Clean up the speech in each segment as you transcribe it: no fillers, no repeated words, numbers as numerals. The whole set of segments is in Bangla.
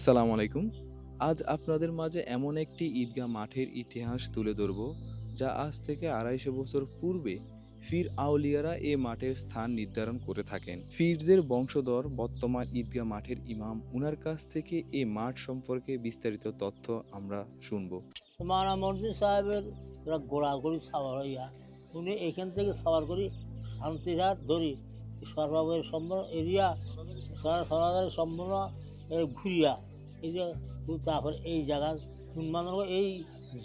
সালাম আলাইকুম। আজ আপনাদের মাঝে এমন একটি ঈদগাহ মাঠের ইতিহাস তুলে ধরব, যা আজ থেকে ২৫০ বছর পূর্বে ফির আউলিয়ারা এ মাঠের স্থান নির্ধারণ করে থাকেন। ফিরজের বংশধর বর্তমান ঈদগাহ মাঠের ইমাম, উনার কাছ থেকে এ মাঠ সম্পর্কে বিস্তারিত তথ্য আমরা শুনব। মারা মসজিদ সাহেবের গোড়াগড়ি সাওয়ার হইয়া উনি এখান থেকে সাওয়ার করি শান্তিঘাট ধরি সর্বাবের সম্পূর্ণ এরিয়া সরাসরি সম্পূর্ণ ঘুরিয়া এই যে তারপর এই জায়গার মানুষ এই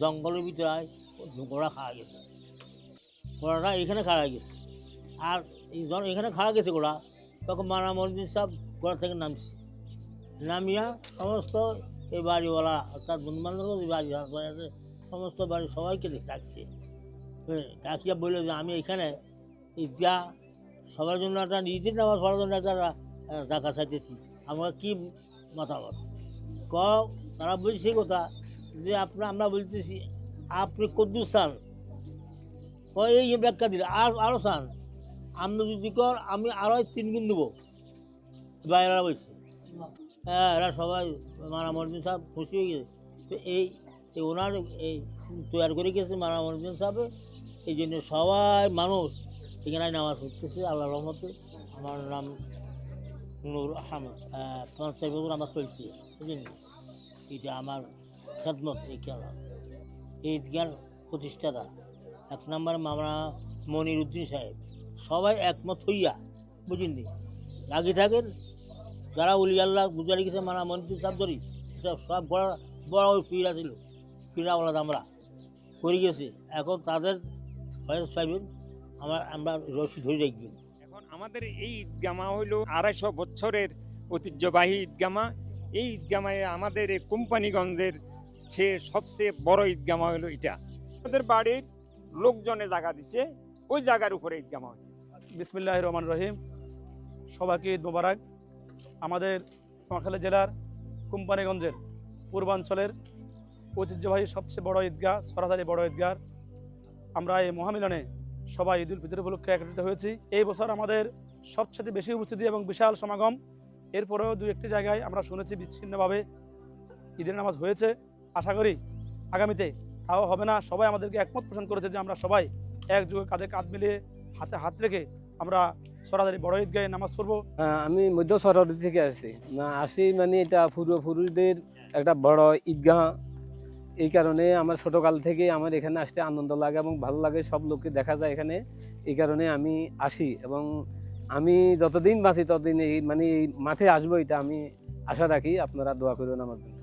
জঙ্গলের ভিতরে গোড়া খাওয়া গেছে, গোড়াটা এখানে খাড়া গেছে। আর এই যখন এখানে খাড়া গেছে গোড়া, তখন মারা মসজিদ সাহেব গোড়া থেকে নামছে, নামিয়া সমস্ত এই বাড়িওয়ালা অর্থাৎ বন্ধুবান্ধব বাড়ি আছে সমস্ত বাড়ি সবাইকে ডাকছে, ডাকিয়া বললো যে আমি এখানে ঈদগাহ সবার জন্য একটা ঈদের নামাজ পড়ার জন্য একটা জায়গা চাইতেছি, আমরা কি মতামত ক। তারা বলছে কথা যে আমরা বলতেছি আপনি কদ্দুর চান, এই ব্যাখ্যা দিলে আরও চান, আপনি যদি কর আমি আরও 3 গুণ দেবো। বাইরেরা বলছে, হ্যাঁ এরা সবাই মারা মসজিদ সাহেব খুশি হয়ে গেছে। তো এই ওনার এই তৈরি করে গেছে মারা মসজিদ সাহেবে, এই জন্য সবাই মানুষ এখানে নামাজ পড়তেছে আল্লাহর রহমতে। আমার নাম নূর আহমদ, ৫০ বছর আমার চলছে, বুঝলেন। এটা আমার খেদমত এই খেলা এই ঈদগার প্রতিষ্ঠাতা 1 নম্বর মামলা মনির উদ্দিন সাহেব। সবাই একমত হইয়া বুঝলেন লাগিয়ে থাকেন, যারা উলি আল্লাহ গুজারি গেছে মানা মন্ত্রী সাহেব ধরি সব বড় বড় ওই ফিরা ছিল, ফিরাওয়ালা আমরা করে গেছে। এখন তাদের ফয়েজ পাইবেন, আমরা রশি ধরে রাখবেন। এখন আমাদের এই ঈদগামা হইল ২৫০ বছরের ঐতিহ্যবাহী ঈদগামা। এই ঈদগামায় আমাদের এই কোম্পানিগঞ্জের সবচেয়ে বড় ঈদগামা হলো এটা। আমাদের বাড়ির লোকজনে জায়গা দিচ্ছে, ওই জায়গার উপরে ঈদগামা হচ্ছে। বিসমিল্লাহির রহমানির রহিম। সবাইকে ঈদ মোবারক। আমাদের নোয়াখালী জেলার কোম্পানিগঞ্জের পূর্বাঞ্চলের ঐতিহ্যবাহী সবচেয়ে বড় ঈদগাহ, সরাসরি বড় ঈদগাহ, আমরা এই মহামিলনে সবাই ঈদ উল ফিতর উপলক্ষে একত্রিত হয়েছি। এই বছর আমাদের সবচেয়ে বেশি উপস্থিতি এবং বিশাল সমাগম। এরপরেও 2-1টি জায়গায় আমরা শুনেছি বিচ্ছিন্নভাবে ঈদের নামাজ হয়েছে। আশা করি আগামীতে তাও হবে না। সবাই আমাদেরকে একমত পোষণ করেছে যে আমরা সবাই একযোগে কাঁধে কাঁধ মিলিয়ে হাতে হাত রেখে আমরা সরাসরি বড় ঈদগাহে নামাজ পড়বো। আমি মধ্য সরাসরি থেকে আসি মানে এটা পূর্বপুরুষদের একটা বড় ঈদগাহ। এই কারণে আমার ছোটকাল থেকে আমার এখানে আসতে আনন্দ লাগে এবং ভালো লাগে, সব লোককে দেখা যায় এখানে। এই কারণে আমি আসি এবং আমি যতদিন বাঁচি ততদিন এই মাঠে আসবো, এটা আমি আশা রাখি। আপনারা দোয়া করবেন আমার জন্য।